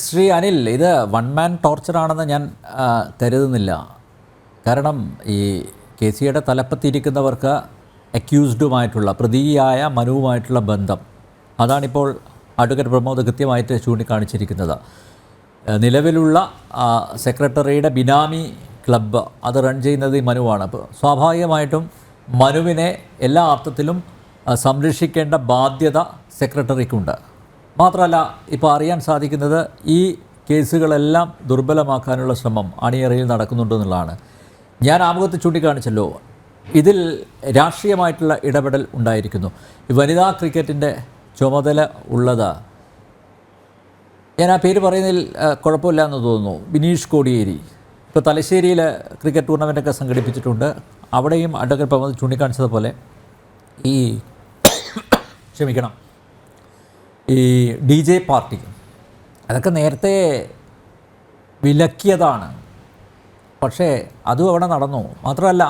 ശ്രീ അനിൽ, ഇത് one man ടോർച്ചറാണെന്ന് ഞാൻ കരുതുന്നില്ല. കാരണം ഈ കെ സിയുടെ തലപ്പത്തിരിക്കുന്നവർക്ക് അക്യൂസ്ഡുമായിട്ടുള്ള പ്രതിയായ മനുവുമായിട്ടുള്ള ബന്ധം, അതാണിപ്പോൾ അഡ്വക്കേറ്റ് പ്രമോദ് കൃത്യമായിട്ട് ചൂണ്ടിക്കാണിച്ചിരിക്കുന്നത്. നിലവിലുള്ള സെക്രട്ടറിയുടെ ബിനാമി ക്ലബ്ബ് അത് റൺ ചെയ്യുന്നത് ഈ മനുവാണ്. അപ്പോൾ സ്വാഭാവികമായിട്ടും മനുവിനെ എല്ലാ അർത്ഥത്തിലും സംരക്ഷിക്കേണ്ട ബാധ്യത സെക്രട്ടറിക്കുണ്ട്. മാത്രമല്ല, ഇപ്പോൾ അറിയാൻ സാധിക്കുന്നത് ഈ കേസുകളെല്ലാം ദുർബലമാക്കാനുള്ള ശ്രമം അണിയറയിൽ നടക്കുന്നുണ്ടെന്നുള്ളതാണ്. ഞാൻ ആമുഖത്ത് ചൂണ്ടിക്കാണിച്ചല്ലോ, ഇതിൽ രാഷ്ട്രീയമായിട്ടുള്ള ഇടപെടൽ ഉണ്ടായിരിക്കുന്നു. ഈ വനിതാ ക്രിക്കറ്റിൻ്റെ ചുമതല ഉള്ളത്, ഞാൻ ആ പേര് പറയുന്നതിൽ കുഴപ്പമില്ല എന്ന് തോന്നുന്നു, ബിനീഷ് കോടിയേരി. ഇപ്പോൾ തലശ്ശേരിയിൽ ക്രിക്കറ്റ് ടൂർണമെൻറ്റൊക്കെ സംഘടിപ്പിച്ചിട്ടുണ്ട്. അവിടെയും അഡ്വക്കേറ്റ് പ്രമോദ് ചൂണ്ടിക്കാണിച്ചതുപോലെ ഈ ഈ DJ പാർട്ടി അതൊക്കെ നേരത്തെ വിലക്കിയതാണ്. പക്ഷേ അതും അവിടെ നടന്നു. മാത്രമല്ല,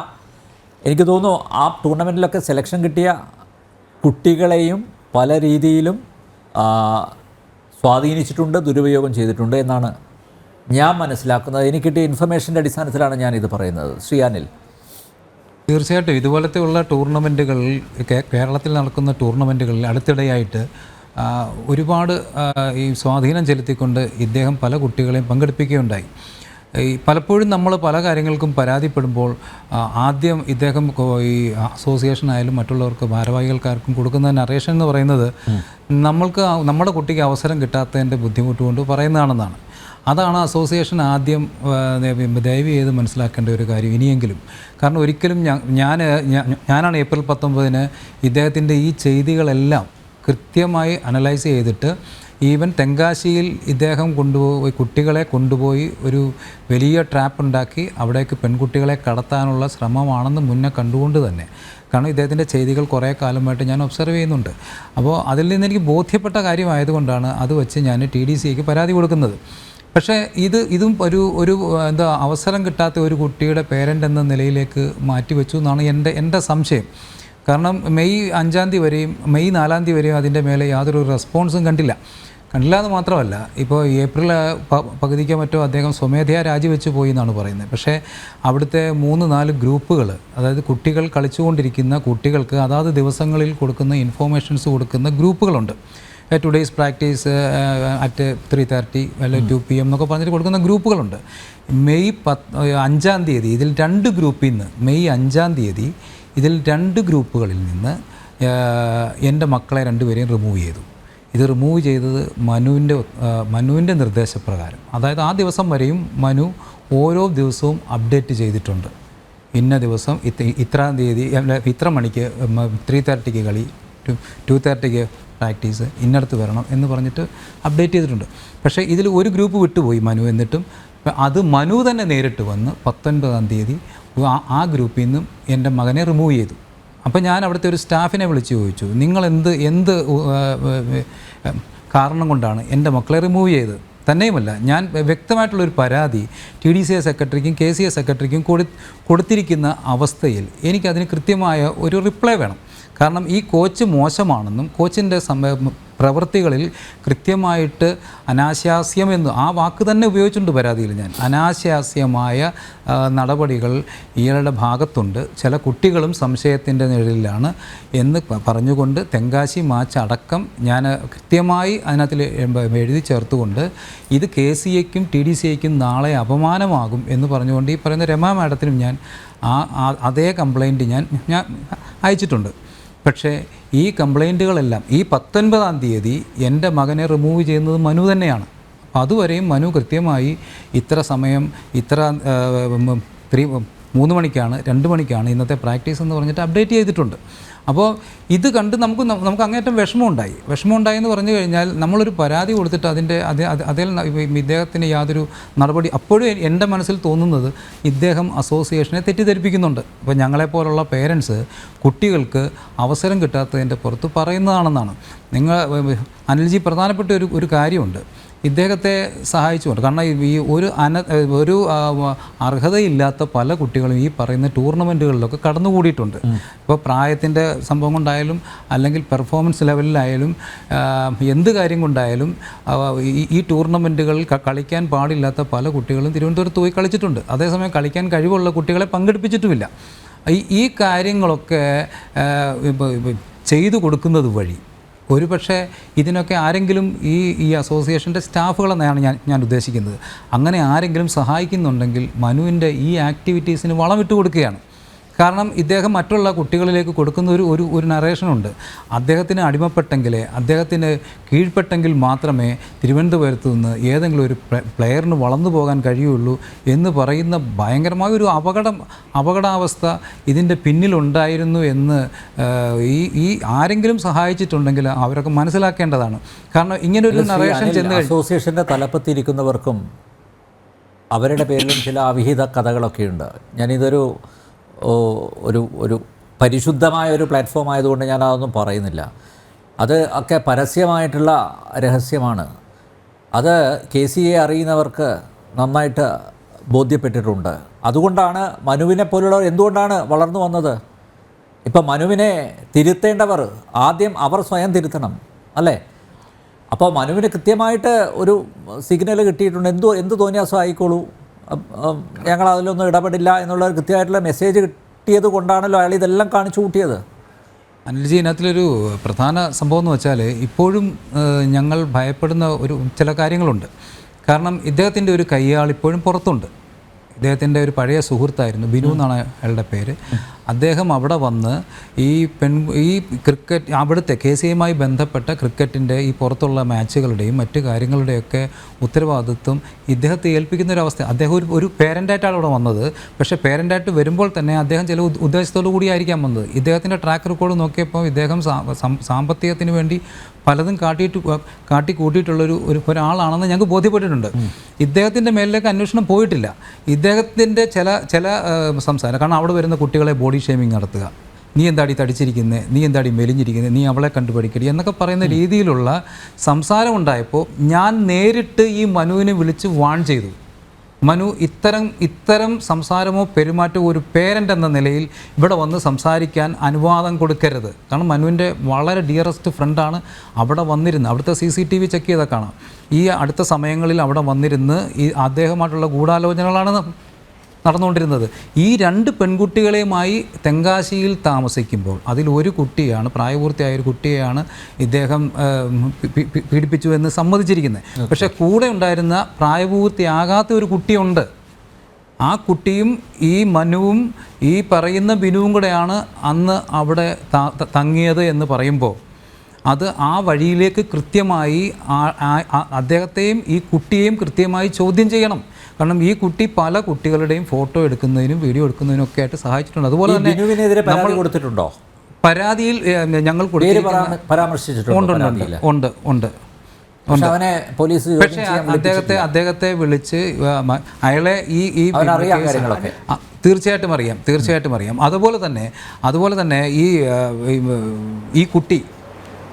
എനിക്ക് തോന്നുന്നു ആ ടൂർണമെൻറ്റിലൊക്കെ സെലക്ഷൻ കിട്ടിയ കുട്ടികളെയും പല രീതിയിലും സ്വാധീനിച്ചിട്ടുണ്ട്, ദുരുപയോഗം ചെയ്തിട്ടുണ്ട് എന്നാണ് ഞാൻ മനസ്സിലാക്കുന്നത്. എനിക്ക് കിട്ടിയ ഇൻഫർമേഷൻ്റെ അടിസ്ഥാനത്തിലാണ് ഞാനിത് പറയുന്നത്. ശ്രീ അനിൽ. തീർച്ചയായിട്ടും ഇതുപോലത്തെ ഉള്ള ടൂർണമെൻറ്റുകളിൽ, കേരളത്തിൽ നടക്കുന്ന ടൂർണമെൻറ്റുകളിൽ അടുത്തിടെയായിട്ട് ഒരുപാട് ഈ സ്വാധീനം ചെലുത്തിക്കൊണ്ട് ഇദ്ദേഹം പല കുട്ടികളെയും പങ്കെടുപ്പിക്കുകയുണ്ടായി. ഈ പലപ്പോഴും നമ്മൾ പല കാര്യങ്ങൾക്കും പരാതിപ്പെടുമ്പോൾ ആദ്യം ഇദ്ദേഹം ഈ അസോസിയേഷനായാലും മറ്റുള്ളവർക്ക് ഭാരവാഹികൾക്കാർക്കും കൊടുക്കുന്ന നറേഷൻ എന്ന് പറയുന്നത് നമ്മുടെ കുട്ടിക്ക് അവസരം കിട്ടാത്തതിൻ്റെ ബുദ്ധിമുട്ട് കൊണ്ട് പറയുന്നതാണെന്നാണ്. അതാണ് അസോസിയേഷൻ ആദ്യം ദയവ് ചെയ്ത് മനസ്സിലാക്കേണ്ട ഒരു കാര്യം ഇനിയെങ്കിലും. കാരണം ഒരിക്കലും ഞാനാണ് ഏപ്രിൽ 19 ഇദ്ദേഹത്തിൻ്റെ ഈ ചെയ്തികളെല്ലാം കൃത്യമായി അനലൈസ് ചെയ്തിട്ട്, ഈവൻ തെങ്കാശിയിൽ ഇദ്ദേഹം കുട്ടികളെ കൊണ്ടുപോയി ഒരു വലിയ ട്രാപ്പ് ഉണ്ടാക്കി അവിടേക്ക് പെൺകുട്ടികളെ കടത്താനുള്ള ശ്രമമാണെന്ന് മുന്നേ കണ്ടുകൊണ്ട് തന്നെ, കാരണം ഇദ്ദേഹത്തിൻ്റെ ചെയ്തികൾ കുറേ കാലമായിട്ട് ഞാൻ ഒബ്സർവ് ചെയ്യുന്നുണ്ട്. അപ്പോൾ അതിൽ നിന്ന് എനിക്ക് ബോധ്യപ്പെട്ട കാര്യമായതുകൊണ്ടാണ് അത് വെച്ച് ഞാൻ TDCക്ക് പരാതി കൊടുക്കുന്നത്. പക്ഷേ ഇതും ഒരു അവസരം കിട്ടാത്ത ഒരു കുട്ടിയുടെ പേരൻ്റ് എന്ന നിലയിലേക്ക് മാറ്റിവെച്ചു എന്നാണ് എൻ്റെ സംശയം. കാരണം മെയ് 5 വരെയും മെയ് 4 വരെയും അതിൻ്റെ മേലെ യാതൊരു റെസ്പോൺസും കണ്ടില്ല എന്ന് മാത്രമല്ല, ഇപ്പോൾ ഏപ്രിൽ പകുതിക്ക് മറ്റോ അദ്ദേഹം സ്വമേധയാ രാജിവെച്ച് പോയി എന്നാണ് പറയുന്നത്. പക്ഷേ അവിടുത്തെ 3-4 ഗ്രൂപ്പുകൾ, അതായത് കുട്ടികൾ കളിച്ചുകൊണ്ടിരിക്കുന്ന കുട്ടികൾക്ക് അതാത് ദിവസങ്ങളിൽ കൊടുക്കുന്ന ഇൻഫോർമേഷൻസ് കൊടുക്കുന്ന ഗ്രൂപ്പുകളുണ്ട്. ടുഡേയ്സ് പ്രാക്ടീസ് അറ്റ് 3:30 അല്ലെങ്കിൽ 2 PM എന്നൊക്കെ പറഞ്ഞിട്ട് കൊടുക്കുന്ന ഗ്രൂപ്പുകളുണ്ട്. മെയ് 5 ഇതിൽ 2 ഗ്രൂപ്പിൽ നിന്ന് മെയ് 5 ഇതിൽ 2 ഗ്രൂപ്പുകളിൽ നിന്ന് എൻ്റെ മക്കളെ 2 റിമൂവ് ചെയ്തു. ഇത് റിമൂവ് ചെയ്തത് മനുവിൻ്റെ നിർദ്ദേശപ്രകാരം. അതായത് ആ ദിവസം വരെയും മനു ഓരോ ദിവസവും അപ്ഡേറ്റ് ചെയ്തിട്ടുണ്ട്. ഇന്ന ദിവസം ഇത്രാം തീയതി ഇത്ര മണിക്ക് 3:30 കളി, 2:30 പ്രാക്ടീസ്, ഇന്നടത്ത് വരണം എന്ന് പറഞ്ഞിട്ട് അപ്ഡേറ്റ് ചെയ്തിട്ടുണ്ട്. പക്ഷേ ഇതിൽ ഒരു ഗ്രൂപ്പ് വിട്ടുപോയി മനു. എന്നിട്ടും അത് മനു തന്നെ നേരിട്ട് വന്ന് 19 ആ ഗ്രൂപ്പിൽ നിന്നും എൻ്റെ മകനെ റിമൂവ് ചെയ്തു. അപ്പോൾ ഞാൻ അവിടുത്തെ ഒരു സ്റ്റാഫിനെ വിളിച്ച് ചോദിച്ചു, നിങ്ങൾ എന്ത് കാരണം കൊണ്ടാണ് എൻ്റെ മക്കളെ റിമൂവ് ചെയ്തത്? തന്നെയുമല്ല, ഞാൻ വ്യക്തമായിട്ടുള്ളൊരു പരാതി TDCA സെക്രട്ടറിക്കും KCA സെക്രട്ടറിക്കും കൊടുത്തിരിക്കുന്ന അവസ്ഥയിൽ എനിക്കതിന് കൃത്യമായ ഒരു റിപ്ലൈ വേണം. കാരണം ഈ കോച്ച് മോശമാണെന്നും കോച്ചിൻ്റെ പ്രവൃത്തികളിൽ കൃത്യമായിട്ട് അനാശാസ്യമെന്ന് ആ വാക്ക് തന്നെ ഉപയോഗിച്ചിട്ടുണ്ട് പരാതിയിൽ ഞാൻ. അനാശാസ്യമായ നടപടികൾ ഇയാളുടെ ഭാഗത്തുണ്ട്, ചില കുട്ടികളും സംശയത്തിൻ്റെ നിഴലിലാണ് എന്ന് പറഞ്ഞുകൊണ്ട് തെങ്കാശി മാച്ച് അടക്കം ഞാൻ കൃത്യമായി അതിനകത്തിൽ എഴുതി ചേർത്തുകൊണ്ട് ഇത് KCAക്കും TDCAക്കും നാളെ അപമാനമാകും എന്ന് പറഞ്ഞുകൊണ്ട് ഈ പറയുന്ന രമ മാഡത്തിനും ഞാൻ അതേ കംപ്ലൈൻറ്റ് ഞാൻ അയച്ചിട്ടുണ്ട്. പക്ഷേ ഈ കംപ്ലൈൻറ്റുകളെല്ലാം ഈ 19 എൻ്റെ മകനെ റിമൂവ് ചെയ്യുന്നത് മനു തന്നെയാണ്. അപ്പോൾ അതുവരെയും മനു കൃത്യമായി ഇത്ര സമയം 3 മണിക്കാണ് 2 മണിക്കാണ് ഇന്നത്തെ പ്രാക്ടീസ് എന്ന് പറഞ്ഞിട്ട് അപ്ഡേറ്റ് ചെയ്തിട്ടുണ്ട്. അപ്പോൾ ഇത് കണ്ട് നമുക്ക് അങ്ങേറ്റം വിഷമമുണ്ടായി എന്ന് പറഞ്ഞു കഴിഞ്ഞാൽ, നമ്മളൊരു പരാതി കൊടുത്തിട്ട് അതിൽ ഇദ്ദേഹത്തിന് യാതൊരു നടപടി, അപ്പോഴും എൻ്റെ മനസ്സിൽ തോന്നുന്നത് ഇദ്ദേഹം അസോസിയേഷനെ തെറ്റിദ്ധരിപ്പിക്കുന്നുണ്ട്. അപ്പോൾ ഞങ്ങളെപ്പോലുള്ള പേരൻസ് കുട്ടികൾക്ക് അവസരം കിട്ടാത്തതിൻ്റെ പുറത്ത് പറയുന്നതാണെന്നാണ്. അനിൽജി, പ്രധാനപ്പെട്ട ഒരു കാര്യമുണ്ട്. ഇദ്ദേഹത്തെ സഹായിച്ചുകൊണ്ട്. കാരണം ഈ ഒരു അർഹതയില്ലാത്ത പല കുട്ടികളും ഈ പറയുന്ന ടൂർണമെൻറ്റുകളിലൊക്കെ കടന്നുകൂടിയിട്ടുണ്ട്. ഇപ്പോൾ പ്രായത്തിൻ്റെ സംഭവം കൊണ്ടായാലും അല്ലെങ്കിൽ പെർഫോമൻസ് ലെവലിലായാലും എന്ത് കാര്യം കൊണ്ടായാലും ഈ ടൂർണമെൻറ്റുകളിൽ കളിക്കാൻ പാടില്ലാത്ത പല കുട്ടികളും തിരുവനന്തപുരത്ത് പോയി കളിച്ചിട്ടുണ്ട്. അതേസമയം കളിക്കാൻ കഴിവുള്ള കുട്ടികളെ പങ്കെടുപ്പിച്ചിട്ടുമില്ല. ഈ കാര്യങ്ങളൊക്കെ ചെയ്തു കൊടുക്കുന്നത് വഴി ഒരുപക്ഷെ ഇതിനൊക്കെ ആരെങ്കിലും ഈ അസോസിയേഷൻ്റെ സ്റ്റാഫുകളെന്നാണ് ഞാൻ ഉദ്ദേശിക്കുന്നത്, അങ്ങനെ ആരെങ്കിലും സഹായിക്കുന്നുണ്ടെങ്കിൽ മനുവിൻ്റെ ഈ ആക്ടിവിറ്റീസിന് വളമിട്ട് കൊടുക്കുകയാണ്. കാരണം ഇദ്ദേഹം മറ്റുള്ള കുട്ടികളിലേക്ക് കൊടുക്കുന്ന ഒരു നറേഷനുണ്ട്. അദ്ദേഹത്തിന് അടിമപ്പെട്ടെങ്കിലേ, അദ്ദേഹത്തിന് കീഴ്പ്പെട്ടെങ്കിൽ മാത്രമേ തിരുവനന്തപുരത്ത് നിന്ന് ഏതെങ്കിലും ഒരു പ്ലെയറിന് വളർന്നു പോകാൻ കഴിയുള്ളൂ എന്ന് പറയുന്ന ഭയങ്കരമായ ഒരു അപകടാവസ്ഥ ഇതിൻ്റെ പിന്നിലുണ്ടായിരുന്നു എന്ന് ഈ ആരെങ്കിലും സഹായിച്ചിട്ടുണ്ടെങ്കിൽ അവരൊക്കെ മനസ്സിലാക്കേണ്ടതാണ്. കാരണം ഇങ്ങനൊരു നറേഷൻ ചെന്ന് അസോസിയേഷൻ്റെ തലപ്പത്തിരിക്കുന്നവർക്കും അവരുടെ പേരിലും ചില അവിഹിത കഥകളൊക്കെയുണ്ട്. ഞാനിതൊരു ഒരു പരിശുദ്ധമായ ഒരു പ്ലാറ്റ്ഫോം ആയതുകൊണ്ട് ഞാൻ അതൊന്നും പറയുന്നില്ല. അത് ഒക്കെ പരസ്യമായിട്ടുള്ള രഹസ്യമാണ്. അത് KCA അറിയുന്നവർക്ക് നന്നായിട്ട് ബോധ്യപ്പെട്ടിട്ടുണ്ട്. അതുകൊണ്ടാണ് മനുവിനെ പോലുള്ളവർ എന്തുകൊണ്ടാണ് വളർന്നു വന്നത്. ഇപ്പം മനുവിനെ തിരുത്തേണ്ടവർ ആദ്യം അവർ സ്വയം തിരുത്തണം, അല്ലേ? അപ്പോൾ മനുവിന് കൃത്യമായിട്ട് ഒരു സിഗ്നൽ കിട്ടിയിട്ടുണ്ട്. എന്ത് തോന്നിയാസം ആയിക്കോളൂ, ഞങ്ങൾ അതിലൊന്നും ഇടപെടില്ല എന്നുള്ള കൃത്യമായിട്ടുള്ള മെസ്സേജ് കിട്ടിയത് കൊണ്ടാണല്ലോ അയാൾ ഇതെല്ലാം കാണിച്ചു കൂട്ടിയത്. അനിൽജി, ഇതിനകത്തിലൊരു പ്രധാന സംഭവം എന്ന് വെച്ചാൽ ഇപ്പോഴും ഞങ്ങൾ ഭയപ്പെടുന്ന ചില കാര്യങ്ങളുണ്ട്. കാരണം ഇദ്ദേഹത്തിൻ്റെ ഒരു കയ്യാൾ ഇപ്പോഴും പുറത്തുണ്ട്. ഇദ്ദേഹത്തിൻ്റെ ഒരു പഴയ സുഹൃത്തായിരുന്നു, ബിനു എന്നാണ് അയാളുടെ പേര്. അദ്ദേഹം അവിടെ വന്ന് ഈ ക്രിക്കറ്റ് അവിടുത്തെ KCAയുമായി ബന്ധപ്പെട്ട ക്രിക്കറ്റിൻ്റെ ഈ പുറത്തുള്ള മാച്ചുകളുടെയും മറ്റു കാര്യങ്ങളുടെയൊക്കെ ഉത്തരവാദിത്വം ഇദ്ദേഹത്തെ ഏൽപ്പിക്കുന്ന ഒരു അവസ്ഥ. അദ്ദേഹം ഒരു പേരൻ്റായിട്ടാണ് അവിടെ വന്നത്. പക്ഷേ പേരൻ്റായിട്ട് വരുമ്പോൾ തന്നെ അദ്ദേഹം ചില ഉദ്ദേശത്തോടു കൂടിയായിരിക്കാം വന്നത്. ഇദ്ദേഹത്തിൻ്റെ ട്രാക്ക് റെക്കോർഡ് നോക്കിയപ്പോൾ ഇദ്ദേഹം സാമ്പത്തികത്തിന് വേണ്ടി പലതും കാട്ടിക്കൂട്ടിയിട്ടുള്ളൊരു ഒരാളാണെന്ന് ഞങ്ങൾക്ക് ബോധ്യപ്പെട്ടിട്ടുണ്ട്. ഇദ്ദേഹത്തിൻ്റെ മേലിലേക്ക് അന്വേഷണം പോയിട്ടില്ല. ഇദ്ദേഹത്തിൻ്റെ ചില സംസാരം, കാരണം അവിടെ വരുന്ന കുട്ടികളെ ബോഡി ഷേമിങ് നടത്തുക, നീ എന്താടി തടിച്ചിരിക്കുന്നത്, നീ എന്താടി മെലിഞ്ഞിരിക്കുന്നത്, നീ അവളെ കണ്ടുപഠിക്കടി എന്നൊക്കെ പറയുന്ന രീതിയിലുള്ള സംസാരം ഉണ്ടായപ്പോൾ ഞാൻ നേരിട്ട് ഈ മനുവിനെ വിളിച്ച് വാൺ ചെയ്തു. മനു, ഇത്തരം സംസാരമോ പെരുമാറ്റമോ ഒരു പേരൻ്റ് എന്ന നിലയിൽ ഇവിടെ വന്ന് സംസാരിക്കാൻ അനുവാദം കൊടുക്കരുത്. കാരണം മനുവിൻ്റെ വളരെ ഡിയറസ്റ്റ് ഫ്രണ്ടാണ്. അവിടെ വന്നിരുന്ന് അവിടുത്തെ CCTV ചെക്ക് ചെയ്തൊക്കെ കാണാം. ഈ അടുത്ത സമയങ്ങളിൽ അവിടെ വന്നിരുന്ന് ഈ അദ്ദേഹമായിട്ടുള്ള ഗൂഢാലോചനകളാണ് നടന്നുകൊണ്ടിരുന്നത്. ഈ 2 പെൺകുട്ടികളെയുമായി തെങ്കാശിയിൽ താമസിക്കുമ്പോൾ അതിലൊരു കുട്ടിയാണ്, പ്രായപൂർത്തിയായ ഒരു കുട്ടിയെയാണ് ഇദ്ദേഹം പീഡിപ്പിച്ചു എന്ന് സമ്മതിച്ചിരിക്കുന്നത്. പക്ഷേ കൂടെ ഉണ്ടായിരുന്ന പ്രായപൂർത്തിയാകാത്ത ഒരു കുട്ടിയുണ്ട്. ആ കുട്ടിയും ഈ മനുവും ഈ പറയുന്ന ബിനുവും കൂടെയാണ് അന്ന് അവിടെ തങ്ങിയത് എന്ന് പറയുമ്പോൾ അത് ആ വഴിയിലേക്ക് കൃത്യമായി അദ്ദേഹത്തെയും ഈ കുട്ടിയെയും കൃത്യമായി ചോദ്യം ചെയ്യണം. കാരണം ഈ കുട്ടി പല കുട്ടികളുടെയും ഫോട്ടോ എടുക്കുന്നതിനും വീഡിയോ എടുക്കുന്നതിനും ഒക്കെ ആയിട്ട് സഹായിച്ചിട്ടുണ്ട്. അതുപോലെ തന്നെ നമ്മൾ കൊടുത്തിട്ടുണ്ടോ? പരാതിയിൽ ഞങ്ങൾ ഉണ്ട്. പക്ഷേ അദ്ദേഹത്തെ വിളിച്ച് അയാളെ തീർച്ചയായിട്ടും അറിയാം. അതുപോലെ തന്നെ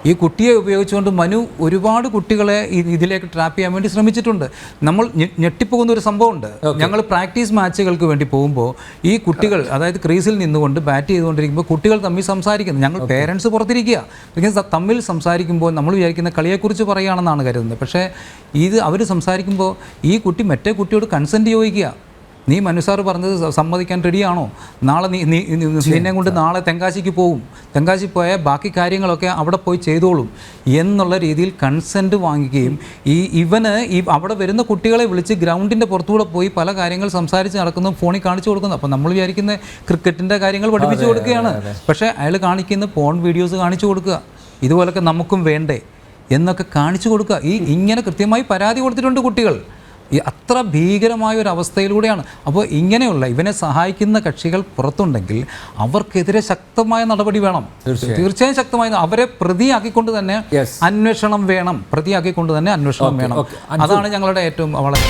ഈ കുട്ടിയെ ഉപയോഗിച്ചുകൊണ്ട് മനു ഒരുപാട് കുട്ടികളെ ഇതിലേക്ക് ട്രാപ്പ് ചെയ്യാൻ വേണ്ടി ശ്രമിച്ചിട്ടുണ്ട്. നമ്മൾ ഞെട്ടിപ്പോകുന്ന ഒരു സംഭവമുണ്ട്. ഞങ്ങൾ പ്രാക്ടീസ് മാച്ചുകൾക്ക് വേണ്ടി പോകുമ്പോൾ ഈ കുട്ടികൾ, അതായത് ക്രീസിൽ നിന്നുകൊണ്ട് ബാറ്റ് ചെയ്തുകൊണ്ടിരിക്കുമ്പോൾ കുട്ടികൾ തമ്മിൽ സംസാരിക്കുന്നു. ഞങ്ങൾ പേരൻസ് പുറത്തിരിക്കുക, തമ്മിൽ സംസാരിക്കുമ്പോൾ നമ്മൾ വിചാരിക്കുന്ന കളിയെക്കുറിച്ച് പറയുകയാണെന്നാണ് കരുതുന്നത്. പക്ഷേ അവർ സംസാരിക്കുമ്പോൾ ഈ കുട്ടി മറ്റേ കുട്ടിയോട് കൺസെൻറ്റ് ചോദിക്കുക. നീ മനുസാർ പറഞ്ഞത് സമ്മതിക്കാൻ റെഡിയാണോ? നാളെ നിന്നെ കൊണ്ട് നാളെ തെങ്കാശിക്ക് പോകും, തെങ്കാശി പോയാൽ ബാക്കി കാര്യങ്ങളൊക്കെ അവിടെ പോയി ചെയ്തോളും എന്നുള്ള രീതിയിൽ കൺസെൻറ്റ് വാങ്ങിക്കുകയും അവിടെ വരുന്ന കുട്ടികളെ വിളിച്ച് ഗ്രൗണ്ടിൻ്റെ പുറത്തുകൂടെ പോയി പല കാര്യങ്ങൾ സംസാരിച്ച് നടക്കുന്നു, ഫോണിൽ കാണിച്ചു കൊടുക്കുന്നു. അപ്പോൾ നമ്മൾ വിചാരിക്കുന്ന ക്രിക്കറ്റിൻ്റെ കാര്യങ്ങൾ പഠിപ്പിച്ചു കൊടുക്കുകയാണ്. പക്ഷേ അയാൾ കാണിക്കുന്ന പോൺ വീഡിയോസ് കാണിച്ചു കൊടുക്കുക, ഇതുപോലൊക്കെ നമുക്കും വേണ്ടേ എന്നൊക്കെ കാണിച്ചു കൊടുക്കുക. ഇങ്ങനെ കൃത്യമായി പരാതി കൊടുത്തിട്ടുണ്ട് കുട്ടികൾ. അത്ര ഭീകരമായ ഒരു അവസ്ഥയിലൂടെയാണ്. അപ്പോൾ ഇങ്ങനെയുള്ള ഇവനെ സഹായിക്കുന്ന കക്ഷികൾ പുറത്തുണ്ടെങ്കിൽ അവർക്കെതിരെ ശക്തമായ നടപടി വേണം. തീർച്ചയായും ശക്തമായ അവരെ പ്രതിയാക്കിക്കൊണ്ട് തന്നെ അന്വേഷണം വേണം. അതാണ് ഞങ്ങളുടെ ഏറ്റവും വളരെ